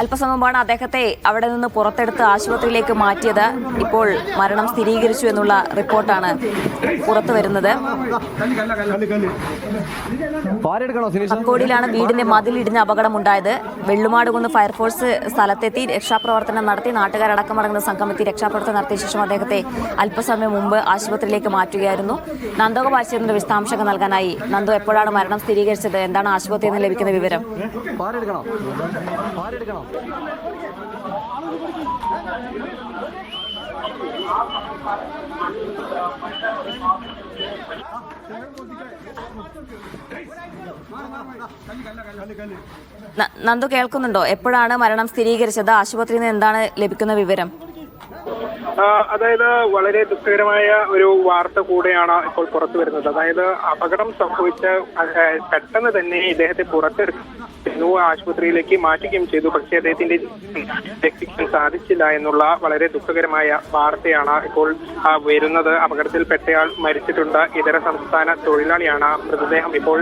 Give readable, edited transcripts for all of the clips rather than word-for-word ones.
അല്പസമയം മുമ്പാണ് അദ്ദേഹത്തെ അവിടെ നിന്ന് പുറത്തെടുത്ത് ആശുപത്രിയിലേക്ക് മാറ്റിയത്. ഇപ്പോൾ മരണം സ്ഥിരീകരിച്ചു എന്നുള്ള റിപ്പോർട്ടാണ് പുറത്തു വരുന്നത്. പക്കോടിയിലാണ് വീടിന്റെ മതിലിടിഞ്ഞ അപകടമുണ്ടായത്. വെള്ളുമാടുകുന്ന് ഫയർഫോഴ്സ് സ്ഥലത്തെത്തി രക്ഷാപ്രവർത്തനം നടത്തി. നാട്ടുകാരടക്കമടങ്ങുന്ന സംഘം എത്തി രക്ഷാപ്രവർത്തനം നടത്തിയ ശേഷം അദ്ദേഹത്തെ അല്പസമയം മുമ്പ് ആശുപത്രിയിലേക്ക് മാറ്റുകയായിരുന്നു. നന്ദഗോപാൽ ചേരുന്ന വിശദാംശങ്ങൾ നൽകാനായി. നന്ദു, എപ്പോഴാണ് മരണം സ്ഥിരീകരിച്ചത്? എന്താണ് ആശുപത്രിയിൽ നിന്ന് ലഭിക്കുന്ന വിവരം? നന്ദു, കേൾക്കുന്നുണ്ടോ? എപ്പോഴാണ് മരണം സ്ഥിരീകരിച്ചത്? ആശുപത്രിയിൽ നിന്ന് എന്താണ് ലഭിക്കുന്ന വിവരം? അതായത് വളരെ ദുഃഖകരമായ ഒരു വാർത്ത കൂടെയാണ് ഇപ്പോൾ പുറത്തു വരുന്നത്. അതായത് അപകടം സംഭവിച്ച പെട്ടെന്ന് തന്നെ ഇദ്ദേഹത്തെ പുറത്തെടുക്കുന്നു, ആശുപത്രിയിലേക്ക് മാറ്റുകയും ചെയ്തു. പക്ഷേ അദ്ദേഹത്തിന്റെ രക്ഷിക്കാൻ സാധിച്ചില്ല എന്നുള്ള വളരെ ദുഃഖകരമായ വാർത്തയാണ് ഇപ്പോൾ വരുന്നത്. അപകടത്തിൽപ്പെട്ടയാൾ മരിച്ചിട്ടുണ്ട്. ഇതര സംസ്ഥാന തൊഴിലാളിയാണ്. മൃതദേഹം ഇപ്പോൾ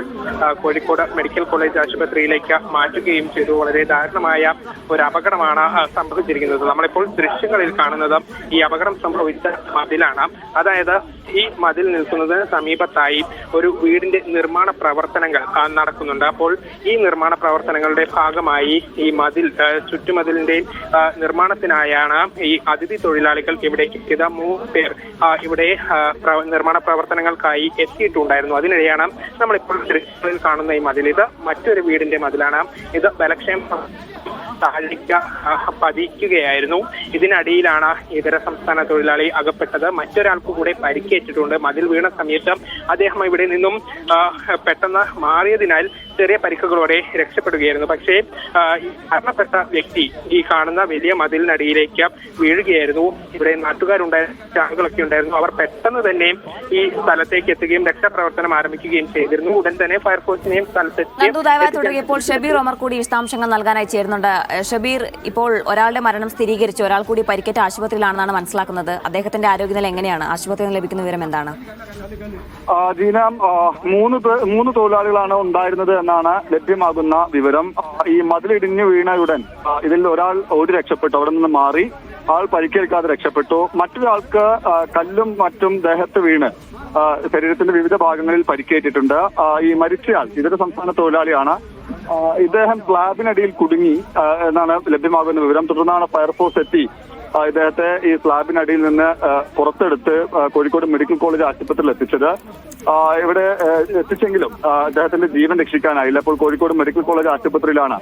കോഴിക്കോട് മെഡിക്കൽ കോളേജ് ആശുപത്രിയിലേക്ക് മാറ്റുകയും ചെയ്തു. വളരെ ദാരുണമായ ഒരു അപകടമാണ് സംഭവിച്ചിരിക്കുന്നത്. നമ്മളിപ്പോൾ ദൃശ്യങ്ങളിൽ കാണുന്നത് ഈ അപകടം സംഭവിച്ച മതിലാണ്. അതായത് ഈ മതിൽ നിൽക്കുന്നതിന് സമീപത്തായി ഒരു വീടിന്റെ നിർമ്മാണ പ്രവർത്തനങ്ങൾ നടക്കുന്നുണ്ട്. അപ്പോൾ ഈ നിർമ്മാണ പ്രവർത്തനങ്ങളുടെ ഭാഗമായി ഈ മതിൽ ചുറ്റുമതിലിന്റെ നിർമ്മാണത്തിനായാണ് ഈ അതിഥി തൊഴിലാളികൾ ഇവിടേക്ക് എത്തിയത്. 3 പേർ ഇവിടെ നിർമ്മാണ പ്രവർത്തനങ്ങൾക്കായി എത്തിയിട്ടുണ്ടായിരുന്നു. അതിനിടെയാണ് നമ്മളിപ്പോൾ ദൃശ്യങ്ങളിൽ കാണുന്ന ഈ മതിൽ. ഇത് മറ്റൊരു വീടിന്റെ മതിലാണ്. ഇത് ബലക്ഷയം താഴേക്ക് പതിക്കുകയായിരുന്നു. ഇതിനടിയിലാണ് ഇതര സംസ്ഥാന തൊഴിലാളി അകപ്പെട്ടത്. മറ്റൊരാൾക്ക് കൂടെ പരിക്കേറ്റിട്ടുണ്ട്. മതിൽ വീണ സമയത്ത് അദ്ദേഹം ഇവിടെ നിന്നും പെട്ടെന്ന് മാറിയതിനാൽ ചെറിയ പരിക്കുകളോടെ രക്ഷപ്പെടുകയായിരുന്നു. പക്ഷേ മരണപ്പെട്ട വ്യക്തി ഈ കാണുന്ന വലിയ മതിലിനടിയിലേക്ക് വീഴുകയായിരുന്നു. ഇവിടെ നാട്ടുകാരുണ്ടായിരുന്ന ആളുകളൊക്കെ ഉണ്ടായിരുന്നു. അവർ പെട്ടെന്ന് തന്നെ ഈ സ്ഥലത്തേക്ക് എത്തുകയും രക്ഷാപ്രവർത്തനം ആരംഭിക്കുകയും ചെയ്തിരുന്നു. ഉടൻ തന്നെ ഫയർഫോഴ്സിനെയും സ്ഥലത്തെത്തി. ഇപ്പോൾ ഷബീർ ഒമർ കൂടി വിശദാംശങ്ങൾ നൽകാനായി ചേരുന്നുണ്ട്. ഷബീർ, ഇപ്പോൾ ഒരാളുടെ മരണം സ്ഥിരീകരിച്ചു, ഒരാൾ കൂടി പരിക്കേറ്റ ആശുപത്രിയിലാണെന്നാണ് മനസ്സിലാക്കുന്നത്. അദ്ദേഹത്തിന്റെ ആരോഗ്യനില എങ്ങനെയാണ്? ആശുപത്രിയിൽ നിന്ന് ലഭിക്കുന്ന വിവരം എന്താണ്? ജീന, 3 തൊഴിലാളികളാണ് ഉണ്ടായിരുന്നത് എന്നാണ് ലഭ്യമാകുന്ന വിവരം. ഈ മതിലിടിഞ്ഞു വീണയുടൻ ഇതിൽ ഒരു രക്ഷപ്പെട്ടു, അവിടെ നിന്ന് മാറി. ആൾ പരിക്കേൽക്കാതെ രക്ഷപ്പെട്ടു. മറ്റൊരാൾക്ക് കല്ലും മറ്റും ദേഹത്ത് വീണ് ശരീരത്തിന്റെ വിവിധ ഭാഗങ്ങളിൽ പരിക്കേറ്റിട്ടുണ്ട്. ഈ മരിച്ചയാൾ ഇതര സംസ്ഥാന തൊഴിലാളിയാണ്. ഇദ്ദേഹം സ്ലാബിനടിയിൽ കുടുങ്ങി എന്നാണ് ലഭ്യമാകുന്ന വിവരം. തുടർന്നാണ് ഫയർഫോഴ്സ് എത്തി ഇദ്ദേഹത്തെ ഈ സ്ലാബിനടിയിൽ നിന്ന് പുറത്തെടുത്ത് കോഴിക്കോട് മെഡിക്കൽ കോളേജ് ആശുപത്രിയിൽ എത്തിച്ചത്. ഇവിടെ എത്തിച്ചെങ്കിലും അദ്ദേഹത്തിന്റെ ജീവൻ രക്ഷിക്കാനായില്ല. ഇപ്പോൾ കോഴിക്കോട് മെഡിക്കൽ കോളേജ് ആശുപത്രിയിലാണ്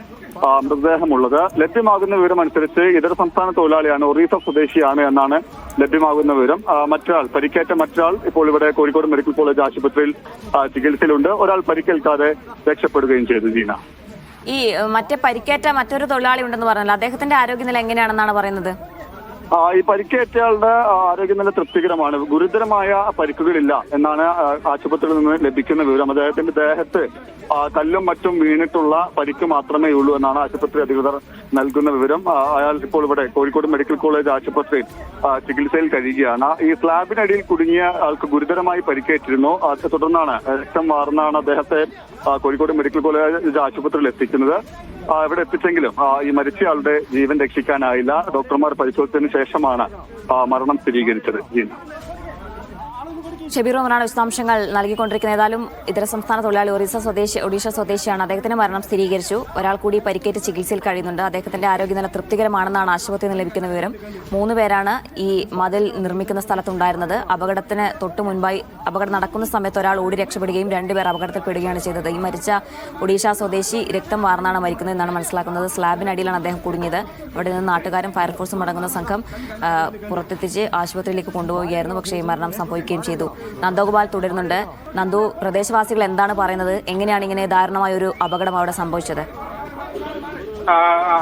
മൃതദേഹമുള്ളത്. ലഭ്യമാകുന്ന വിവരം അനുസരിച്ച് ഇതര സംസ്ഥാന തൊഴിലാളിയാണ്, ഒറീസ സ്വദേശിയാണ് എന്നാണ് ലഭ്യമാകുന്ന വിവരം. പരിക്കേറ്റ മറ്റൊരാൾ ഇപ്പോൾ ഇവിടെ കോഴിക്കോട് മെഡിക്കൽ കോളേജ് ആശുപത്രിയിൽ ചികിത്സയിലുണ്ട്. ഒരാൾ പരിക്കേൽക്കാതെ രക്ഷപ്പെടുകയും ചെയ്തു. ജീന, ഈ പരിക്കേറ്റ മറ്റൊരു തൊഴിലാളി ഉണ്ടെന്ന് പറഞ്ഞല്ലോ, അദ്ദേഹത്തിന്റെ ആരോഗ്യനില എങ്ങനെയാണെന്നാണ് പറയുന്നത്? ഈ പരിക്കേറ്റയാളുടെ ആരോഗ്യനില തൃപ്തികരമാണ്. ഗുരുതരമായ പരിക്കുകളില്ല എന്നാണ് ആശുപത്രിയിൽ നിന്ന് ലഭിക്കുന്ന വിവരം. അദ്ദേഹത്തിന്റെ ദേഹത്ത് കല്ലും മറ്റും വീണിട്ടുള്ള പരിക്ക് മാത്രമേ ഉള്ളൂ എന്നാണ് ആശുപത്രി അധികൃതർ നൽകുന്ന വിവരം. അയാൾ ഇപ്പോൾ ഇവിടെ കോഴിക്കോട് മെഡിക്കൽ കോളേജ് ആശുപത്രിയിൽ ചികിത്സയിൽ കഴിയുകയാണ്. ഈ സ്ലാബിനടിയിൽ കുടുങ്ങിയ ആൾക്ക് ഗുരുതരമായി പരിക്കേറ്റിരുന്നു. തുടർന്നാണ് രക്തം വാർന്നാണ് അദ്ദേഹത്തെ കോഴിക്കോട് മെഡിക്കൽ കോളേജ് ആശുപത്രിയിൽ എത്തിക്കുന്നത്. ഇവിടെ എത്തിച്ചെങ്കിലും ഈ മരിച്ചയാളുടെ ജീവൻ രക്ഷിക്കാനായില്ല. ഡോക്ടർമാർ പരിശോധിച്ചതിന് ശേഷമാണ് മരണം സ്ഥിരീകരിച്ചത്. ഷബീർ ഒമറാണ് വിശദാംശങ്ങൾ നൽകിക്കൊണ്ടിരിക്കുന്നത്. ഏതായാലും ഇതര സംസ്ഥാന തൊഴിലാളി ഒഡീഷ സ്വദേശിയാണ്. അദ്ദേഹത്തിന് മരണം സ്ഥിരീകരിച്ചു. ഒരാൾ കൂടി പരിക്കേറ്റ് ചികിത്സയിൽ കഴിയുന്നുണ്ട്. അദ്ദേഹത്തിന്റെ ആരോഗ്യനില തൃപ്തികരമാണെന്നാണ് ആശുപത്രിയിൽ നിന്ന് ലഭിക്കുന്ന വിവരം. 3 പേരാണ് ഈ മതിൽ നിർമ്മിക്കുന്ന സ്ഥലത്തുണ്ടായിരുന്നത്. അപകടത്തിന് തൊട്ടു മുൻപായി അപകടം നടക്കുന്ന സമയത്ത് ഒരാൾ ഓടി രക്ഷപ്പെടുകയും 2 പേർ അപകടത്തിൽപ്പെടുകയാണ് ചെയ്തത്. ഈ മരിച്ച ഒഡീഷ സ്വദേശി രക്തം വാർന്നാണ് മരിക്കുന്നത് എന്നാണ് മനസ്സിലാക്കുന്നത്. സ്ലാബിനടിയിലാണ് അദ്ദേഹം കുടുങ്ങിയത്. അവിടെ നിന്ന് നാട്ടുകാരും ഫയർഫോഴ്സും അടങ്ങുന്ന സംഘം പുറത്തെത്തിച്ച് ആശുപത്രിയിലേക്ക് കൊണ്ടുപോവുകയായിരുന്നു. പക്ഷേ ഈ മരണം സംഭവിക്കുകയും ചെയ്തു. നന്ദഗോപാൽ തുടരുന്നുണ്ട്. നന്ദു, പ്രദേശവാസികൾ എന്താണ് പറയുന്നത്? എങ്ങനെയാണ് ഇങ്ങനെ ദാരുണമായ ഒരു അപകടം അവിടെ സംഭവിച്ചത്?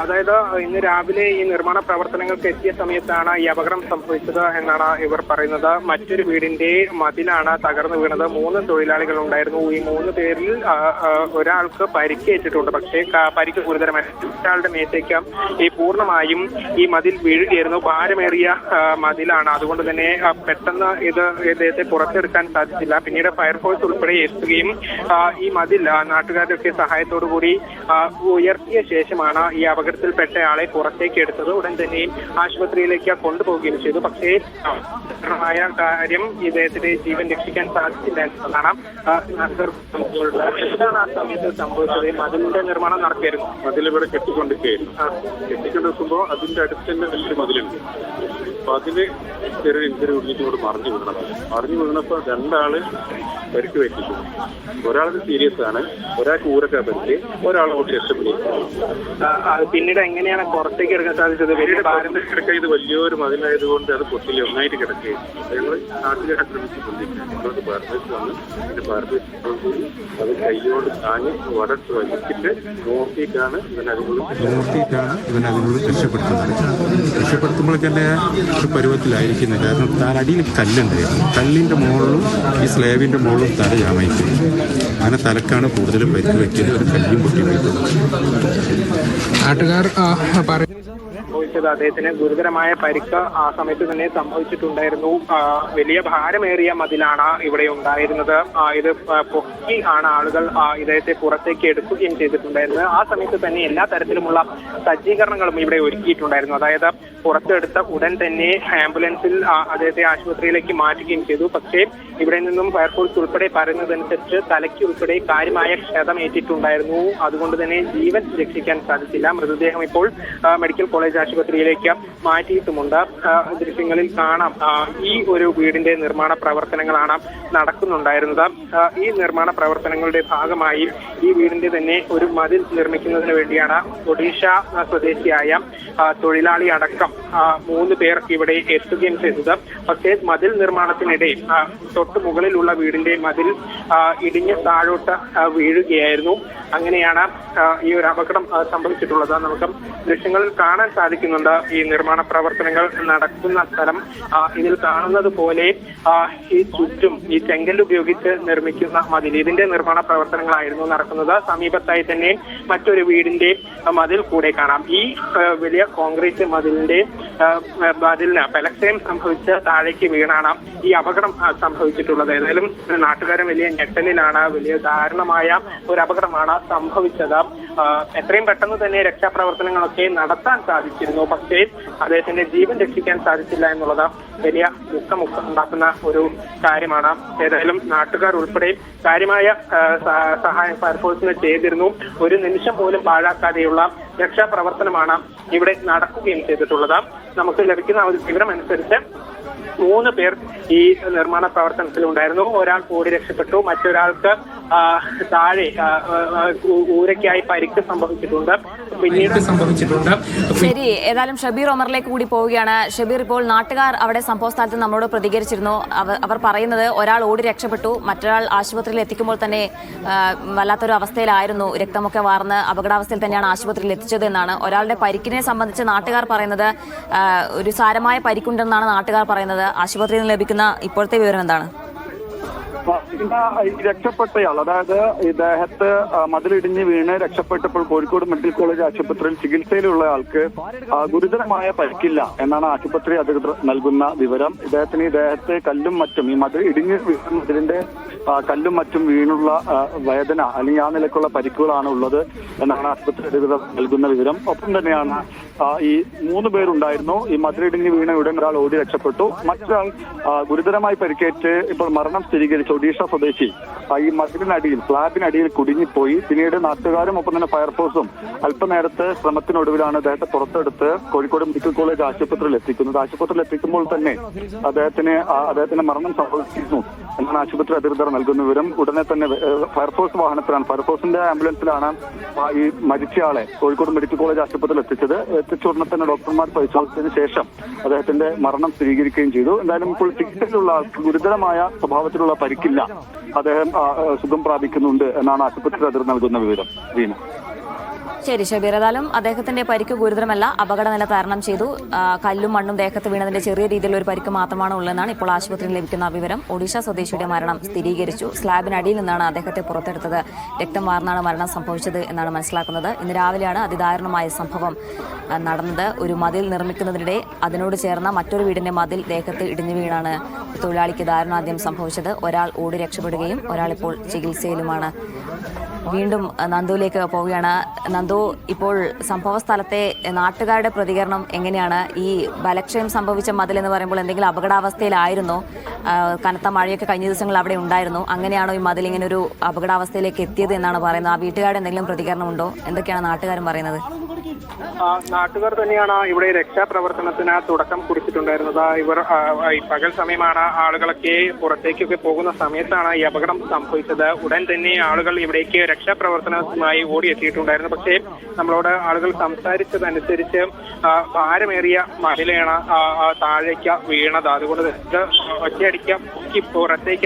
അതായത് ഇന്ന് രാവിലെ ഈ നിർമ്മാണ പ്രവർത്തനങ്ങൾക്ക് എത്തിയ സമയത്താണ് ഈ അപകടം സംഭവിച്ചത് എന്നാണ് ഇവർ പറയുന്നത്. മറ്റൊരു വീടിന്റെ മതിലാണ് തകർന്നു വീണത്. 3 തൊഴിലാളികൾ ഉണ്ടായിരുന്നു. ഈ 3 പേരിൽ ഒരാൾക്ക് പരിക്കേറ്റിട്ടുണ്ട്. പക്ഷേ പരിക്ക് ഗുരുതരമായി. ഒരാളുടെ മേത്തേക്ക് ഈ പൂർണ്ണമായും ഈ മതിൽ വീഴുകയായിരുന്നു. ഭാരമേറിയ മതിലാണ്. അതുകൊണ്ട് തന്നെ പെട്ടെന്ന് ഇദ്ദേഹത്തെ പുറത്തെടുക്കാൻ സാധിച്ചില്ല. പിന്നീട് ഫയർഫോഴ്സ് ഉൾപ്പെടെ എത്തുകയും ഈ മതിൽ നാട്ടുകാരുടെ ഒക്കെ സഹായത്തോടു കൂടി ഉയർത്തിയ ശേഷമാണ് ശേഷമാണ് ഈ അപകടത്തിൽപ്പെട്ടയാളെ പുറത്തേക്ക് എടുത്തത്. ഉടൻ തന്നെയും ആശുപത്രിയിലേക്ക് കൊണ്ടുപോവുകയും ചെയ്തു. പക്ഷേ കാര്യം ഇദ്ദേഹത്തിന്റെ ജീവൻ രക്ഷിക്കാൻ സാധിച്ചില്ല എന്നതാണ്. എന്താണ് ആ സമയത്ത് സംഭവിച്ചത്? മതിലിന്റെ നിർമ്മാണം നടത്തിയായിരുന്നു. മതിലിവിടെ കെട്ടിക്കൊണ്ടിരിക്കുമ്പോൾ അതിന്റെ അടുത്ത് തന്നെ വലിയൊരു മതിലുണ്ട്. അപ്പൊ അതില് ചെറിയ ഇഞ്ചറി ഉള്ളിട്ട് മറിഞ്ഞു വീണപ്പോൾ രണ്ടാള് പരിക്ക് പറ്റിച്ചു. ഒരാൾക്ക് സീരിയസ് ആണ്, ഒരാൾക്ക് ഊരക്കാ പരിക്ക്, ഒരാൾ ഓടി രക്ഷപ്പെടും. പിന്നീട് എങ്ങനെയാണ് പുറത്തേക്ക് എടുക്കാൻ സാധിച്ചത്? കിടക്കുക ഇത് വലിയൊരു മതിലായതുകൊണ്ട് അത് പൊട്ടില്ല, ഒന്നായിട്ട് കിടക്കുകയും ഞങ്ങൾ നാട്ടുകാരെ ശ്രമിച്ചുകൊണ്ടിരിക്കുകയാണ്. പാർപ്പേഴ്സ് വന്ന് അതിന്റെ പാർപ്പേഴ്സ് അത് കൈയോട് താങ്ങി വടട്ട് വലിച്ചിട്ട് നോക്കിയിട്ടാണ് ഇവൻ അതിനുള്ളിൽ രക്ഷപ്പെടുത്തുമ്പോൾ തന്നെ ഒരു പരുവത്തിലായിരിക്കുന്നത്. കാരണം അടിയിൽ കല്ലുണ്ടായിരുന്നു, കല്ലിന്റെ മുകളിലും ഈ സ്ലേബിന്റെ മുകളിലും തല ജാമയിക്കും. അങ്ങനെ തലക്കാണ് കൂടുതലും പരിക്ക് വയ്ക്കല്. ഒരു കല്ലും പൊട്ടി പോയിട്ടുള്ളത്. നാട്ടുകാർ സംഭവിച്ചത് അദ്ദേഹത്തിന് ഗുരുതരമായ പരിക്ക് ആ സമയത്ത് തന്നെ സംഭവിച്ചിട്ടുണ്ടായിരുന്നു. വലിയ ഭാരമേറിയ മതിലാണ് ഇവിടെ ഉണ്ടായിരുന്നത്. ഇത് പൊക്കി ആണ് ആളുകൾ ഇദ്ദേഹത്തെ പുറത്തേക്ക് എടുക്കുകയും ചെയ്തിട്ടുണ്ടായിരുന്നത്. ആ സമയത്ത് തന്നെ എല്ലാ തരത്തിലുമുള്ള സജ്ജീകരണങ്ങളും ഇവിടെ ഒരുക്കിയിട്ടുണ്ടായിരുന്നു. അതായത് പുറത്തെടുത്ത ഉടൻ തന്നെ ആംബുലൻസിൽ അദ്ദേഹത്തെ ആശുപത്രിയിലേക്ക് മാറ്റുകയും ചെയ്തു. പക്ഷേ ഇവിടെ നിന്നും ഫയർഫോഴ്സ് ഉൾപ്പെടെ പറയുന്നതനുസരിച്ച് തലയ്ക്ക് ഉൾപ്പെടെ കാര്യമായ ക്ഷതമേറ്റിട്ടുണ്ടായിരുന്നു. അതുകൊണ്ട് തന്നെ ജീവൻ രക്ഷിക്കാൻ സാധിച്ചില്ല. മൃതദേഹം ഇപ്പോൾ മെഡിക്കൽ കോളേജ് ആശുപത്രിയിലേക്ക് മാറ്റിയിട്ടുമുണ്ട്. ദൃശ്യങ്ങളിൽ കാണാം ഈ ഒരു വീടിന്റെ നിർമ്മാണ പ്രവർത്തനങ്ങളാണ് നടക്കുന്നുണ്ടായിരുന്നത്. ഈ നിർമ്മാണ പ്രവർത്തനങ്ങളുടെ ഭാഗമായി ഈ വീടിന്റെ തന്നെ ഒരു മതിൽ നിർമ്മിക്കുന്നതിന് വേണ്ടിയാണ് ഒഡീഷ സ്വദേശിയായ തൊഴിലാളി അടക്കം 3 പേർ ഇവിടെ എത്തുകയും ചെയ്തത്. പക്ഷേ മതിൽ നിർമ്മാണത്തിനിടെ തൊട്ട് മുകളിലുള്ള വീടിന്റെ മതിൽ ഇടിഞ്ഞ് താഴോട്ട് വീഴുകയായിരുന്നു. അങ്ങനെയാണ് ഈ ഒരു അപകടം സംഭവിച്ചിട്ടുള്ളത്. നമുക്ക് ദൃശ്യങ്ങളിൽ കാണാൻ സാധിക്കുന്നുണ്ട് ഈ നിർമ്മാണ പ്രവർത്തനങ്ങൾ നടക്കുന്ന സ്ഥലം. ഇതിൽ കാണുന്നത് പോലെ ഈ ചുറ്റും ഈ ചെങ്കല്ല് ഉപയോഗിച്ച് നിർമ്മിക്കുന്ന മതിൽ, ഇതിന്റെ നിർമ്മാണ പ്രവർത്തനങ്ങളായിരുന്നു നടക്കുന്നത്. സമീപത്തായി തന്നെ മറ്റൊരു വീടിന്റെ മതിൽ കൂടെ കാണാം. ഈ വലിയ കോൺക്രീറ്റ് മതിലിന് ബലക്ഷയം സംഭവിച്ച് താഴേക്ക് വീണാണ് ഈ അപകടം സംഭവിച്ചിട്ടുള്ളത്. ഏതായാലും നാട്ടുകാരൻ വലിയ ഞെട്ടലിലാണ്. വലിയ ദാരുണമായ ഒരു അപകടമാണ് സംഭവിച്ചത്. എത്രയും പെട്ടെന്ന് തന്നെ രക്ഷാപ്രവർത്തനങ്ങളൊക്കെ നടത്താൻ സാധിച്ചിരുന്നു. പക്ഷേ അദ്ദേഹത്തിന്റെ ജീവൻ രക്ഷിക്കാൻ സാധിച്ചില്ല എന്നുള്ളത് വലിയ ദുഃഖമുണ്ടാക്കുന്ന ഒരു കാര്യമാണ്. ഏതായാലും നാട്ടുകാർ ഉൾപ്പെടെ കാര്യമായ സഹായം ഫയർഫോഴ്സിന് ചെയ്തിരുന്നു. ഒരു നിമിഷം പോലും പാഴാക്കാതെയുള്ള രക്ഷാപ്രവർത്തനമാണ് ഇവിടെ നടക്കുകയും ചെയ്തിട്ടുള്ളത്. നമുക്ക് ലഭിക്കുന്ന ഒരു വിവരം അനുസരിച്ച് 3 പേർ ഈ നിർമ്മാണ പ്രവർത്തനത്തിലുണ്ടായിരുന്നു. ഒരാൾ ഓടി രക്ഷപ്പെട്ടു, മറ്റൊരാൾക്ക് താഴെ ഊരയ്ക്കായി പരിക്ക് സംഭവിച്ചിട്ടുണ്ട്. ശരി, ഏതായാലും ഷബീർ ഒമറിലേക്ക് കൂടി പോവുകയാണ്. ഷബീർ, ഇപ്പോൾ നാട്ടുകാർ അവിടെ സംഭവ സ്ഥലത്ത് നമ്മളോട് പ്രതികരിച്ചിരുന്നു. അവർ പറയുന്നത് ഒരാൾ ഓടി രക്ഷപ്പെട്ടു, മറ്റൊരാൾ ആശുപത്രിയിൽ എത്തിക്കുമ്പോൾ തന്നെ വല്ലാത്തൊരു അവസ്ഥയിലായിരുന്നു, രക്തമൊക്കെ വാർന്ന് അപകടാവസ്ഥയിൽ തന്നെയാണ് ആശുപത്രിയിൽ എത്തിച്ചത് എന്നാണ്. ഒരാളുടെ പരിക്കിനെ സംബന്ധിച്ച് നാട്ടുകാർ പറയുന്നത് ഒരു സാരമായ പരിക്കുണ്ടെന്നാണ് നാട്ടുകാർ പറയുന്നത്. ആശുപത്രിയിൽ നിന്ന് ലഭിക്കുന്ന ഇപ്പോഴത്തെ വിവരം എന്താണ്? രക്ഷപ്പെട്ടയാൾ, അതായത് ഇദ്ദേഹത്തെ മതിലിടിഞ്ഞ് വീണ് രക്ഷപ്പെട്ടപ്പോൾ കോഴിക്കോട് മെഡിക്കൽ കോളേജ് ആശുപത്രിയിൽ ചികിത്സയിലുള്ള ആൾക്ക് ഗുരുതരമായ പരിക്കില്ല എന്നാണ് ആശുപത്രി അധികൃതർ നൽകുന്ന വിവരം. ഇദ്ദേഹത്തെ കല്ലും മറ്റും ഈ ഇടിഞ്ഞ് മതിലിന്റെ കല്ലും മറ്റും വീണുള്ള വേദന അല്ലെങ്കിൽ ആ നിലക്കുള്ള പരിക്കുകളാണ് ഉള്ളത് എന്നാണ് ആശുപത്രി അധികൃതർ നൽകുന്ന വിവരം. ഒപ്പം തന്നെയാണ് ഈ 3 പേരുണ്ടായിരുന്നു. ഈ മതിലിടിഞ്ഞ് വീണ ഉടൻ ഒരാൾ ഓടി രക്ഷപ്പെട്ടു, മറ്റൊരാൾ ഗുരുതരമായി പരിക്കേറ്റ് ഇപ്പോൾ മരണം സ്ഥിരീകരിച്ചു. ഒഡീഷ സ്വദേശി ഈ മതിലിനടിയിൽ സ്ലാബിനടിയിൽ കുടുങ്ങിപ്പോയി. പിന്നീട് നാട്ടുകാരും ഒപ്പം തന്നെ ഫയർഫോഴ്സും അല്പനേരത്തെ ശ്രമത്തിനൊടുവിലാണ് അദ്ദേഹത്തെ പുറത്തെടുത്ത് കോഴിക്കോട് മെഡിക്കൽ കോളേജ് ആശുപത്രിയിൽ എത്തിക്കുന്നത്. ആശുപത്രിയിൽ എത്തിക്കുമ്പോൾ തന്നെ അദ്ദേഹത്തിന് മരണം സംഭവിച്ചിരുന്നു എന്നാണ് ആശുപത്രി അധികൃതർ നൽകുന്ന വിവരം. ഉടനെ തന്നെ ഫയർഫോഴ്സ് വാഹനത്തിലാണ്, ഫയർഫോഴ്സിന്റെ ആംബുലൻസിലാണ് ഈ മരിച്ചയാളെ കോഴിക്കോട് മെഡിക്കൽ കോളേജ് ആശുപത്രിയിൽ എത്തിച്ചത്. എത്തിച്ച ഉടനെ തന്നെ ഡോക്ടർമാർ പരിശോധിച്ചതിന് ശേഷം അദ്ദേഹത്തിന്റെ മരണം സ്ഥിരീകരിക്കുകയും ചെയ്തു. എന്തായാലും ഇപ്പോൾ ചികിത്സയിലുള്ള ആൾക്ക് ഗുരുതരമായ സ്വഭാവത്തിലുള്ള പരിക്കില്ല, അദ്ദേഹം സുഖം പ്രാപിക്കുന്നുണ്ട് എന്നാണ് ആശുപത്രി അധികൃതർ നൽകുന്ന വിവരം. വീണ ശരി ഷബീർ, ഏതായാലും അദ്ദേഹത്തിന്റെ പരിക്ക് ഗുരുതരമല്ല, അപകടനില തരണം ചെയ്തു. കല്ലും മണ്ണും ദേഹത്ത് വീണതിന്റെ ചെറിയ രീതിയിലുള്ള ഒരു പരിക്ക് മാത്രമാണ് ഉള്ളതെന്നാണ് ഇപ്പോൾ ആശുപത്രിയിൽ ലഭിക്കുന്ന വിവരം. ഒഡീഷ സ്വദേശിയുടെ മരണം സ്ഥിരീകരിച്ചു. സ്ലാബിനടിയിൽ നിന്നാണ് അദ്ദേഹത്തെ പുറത്തെടുത്തത്. രക്തം വാർന്നാണ് മരണം സംഭവിച്ചത് എന്നാണ് മനസ്സിലാക്കുന്നത്. ഇന്ന് രാവിലെയാണ് അതിദാരുണമായ സംഭവം നടന്നത്. ഒരു മതിൽ നിർമ്മിക്കുന്നതിനിടെ അതിനോട് ചേർന്ന മറ്റൊരു വീടിന്റെ മതിൽ ദേഹത്ത് ഇടിഞ്ഞു വീണാണ് തൊഴിലാളിക്ക് ദാരുണാന്ത്യം സംഭവിച്ചത്. ഒരാൾ ഓടി രക്ഷപ്പെടുകയും ഒരാൾ ഇപ്പോൾ ചികിത്സയിലുമാണ്. വീണ്ടും നന്ദുവിലേക്ക് പോവുകയാണ്. നന്ദു, ഇപ്പോൾ സംഭവ സ്ഥലത്തെ നാട്ടുകാരുടെ പ്രതികരണം എങ്ങനെയാണ്? ഈ ബലക്ഷയം സംഭവിച്ച മതിൽ എന്ന് പറയുമ്പോൾ എന്തെങ്കിലും അപകടാവസ്ഥയിലായിരുന്നോ? കനത്ത മഴയൊക്കെ കഴിഞ്ഞ ദിവസങ്ങൾ അവിടെ ഉണ്ടായിരുന്നു. അങ്ങനെയാണോ ഈ മതിൽ ഇങ്ങനെ ഒരു അപകടാവസ്ഥയിലേക്ക് എത്തിയത് എന്നാണ് പറയുന്നത്? ആ വീട്ടുകാരുടെ എന്തെങ്കിലും പ്രതികരണം ഉണ്ടോ? എന്തൊക്കെയാണ് നാട്ടുകാരും പറയുന്നത്? നാട്ടുകാർ തന്നെയാണ് ഇവിടെ രക്ഷാപ്രവർത്തനത്തിന് തുടക്കം കുറിച്ചിട്ടുണ്ടായിരുന്നത്. ഇവർ ഈ പകൽ സമയമാണ്, ആളുകളൊക്കെ പുറത്തേക്കൊക്കെ പോകുന്ന സമയത്താണ് ഈ അപകടം സംഭവിച്ചത്. ഉടൻ തന്നെ ആളുകൾ ഇവിടേക്ക് രക്ഷാപ്രവർത്തനവുമായി ഓടിയെത്തിയിട്ടുണ്ടായിരുന്നു. പക്ഷേ നമ്മളോട് ആളുകൾ സംസാരിച്ചതനുസരിച്ച് ഭാരമേറിയ മഹിളയാണ് താഴേക്ക് വീണത്. അതുകൊണ്ട് ഒറ്റയടിക്ക്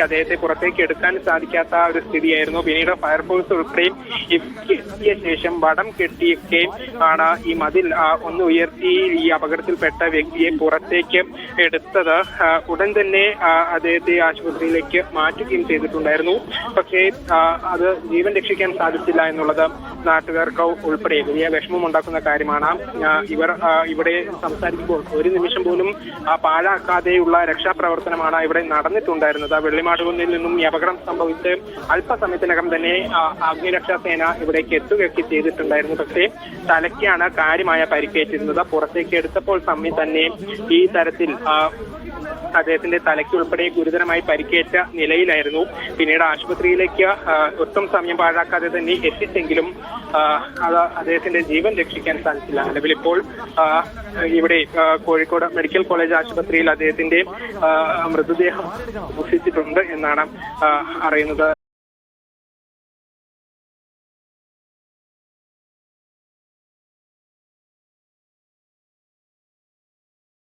അദ്ദേഹത്തെ പുറത്തേക്ക് എടുക്കാൻ സാധിക്കാത്ത ഒരു സ്ഥിതിയായിരുന്നു. പിന്നീട് ഫയർഫോഴ്സ് ഉൾപ്പെടെയും എത്തിയ ശേഷം വടം കെട്ടിയൊക്കെ ആണ് ഈ മതിൽ ഒന്ന് ഉയർത്തി ഈ അപകടത്തിൽപ്പെട്ട വ്യക്തിയെ പുറത്തേക്ക് എടുത്തത്. ഉടൻ തന്നെ അദ്ദേഹത്തെ ആശുപത്രിയിലേക്ക് മാറ്റുകയും ചെയ്തിട്ടുണ്ടായിരുന്നു. പക്ഷേ അത് ജീവൻ രക്ഷിക്കാൻ സാധിച്ചില്ല എന്നുള്ളത് നാട്ടുകാർക്ക് ഉൾപ്പെടെ വലിയ വിഷമമുണ്ടാക്കുന്ന കാര്യമാണ്. ഇവർ ഇവിടെ സംസാരിക്കുമ്പോൾ ഒരു നിമിഷം പോലും പാഴാക്കാതെയുള്ള രക്ഷാപ്രവർത്തനമാണ് ഇവിടെ നടന്നിട്ടുണ്ടായിരുന്നത്. വെള്ളിമാടുകുന്നിൽ നിന്നും ഈ അപകടം സംഭവിച്ച് അല്പസമയത്തിനകം തന്നെ അഗ്നിരക്ഷാസേന ഇവിടേക്ക് എത്തുകയൊക്കെ ചെയ്തിട്ടുണ്ടായിരുന്നു. പക്ഷേ തലയ്ക്കാണ് കാര്യമായ പരിക്കേറ്റിരുന്നത്. പുറത്തേക്ക് എടുത്തപ്പോൾ സമയം തന്നെ ഈ തരത്തിൽ അദ്ദേഹത്തിന്റെ തലയ്ക്ക് ഉൾപ്പെടെ ഗുരുതരമായി പരിക്കേറ്റ നിലയിലായിരുന്നു. പിന്നീട് ആശുപത്രിയിലേക്ക് ഒട്ടും സമയം പാഴാക്കാതെ തന്നെ എത്തിച്ചെങ്കിലും അത് അദ്ദേഹത്തിന്റെ ജീവൻ രക്ഷിക്കാൻ സാധിച്ചില്ല. നിലവിലിപ്പോൾ ഇവിടെ കോഴിക്കോട് മെഡിക്കൽ കോളേജ് ആശുപത്രിയിൽ അദ്ദേഹത്തിന്റെ മൃതദേഹം സൂക്ഷിച്ചിട്ടുണ്ട് എന്നാണ് അറിയുന്നത്.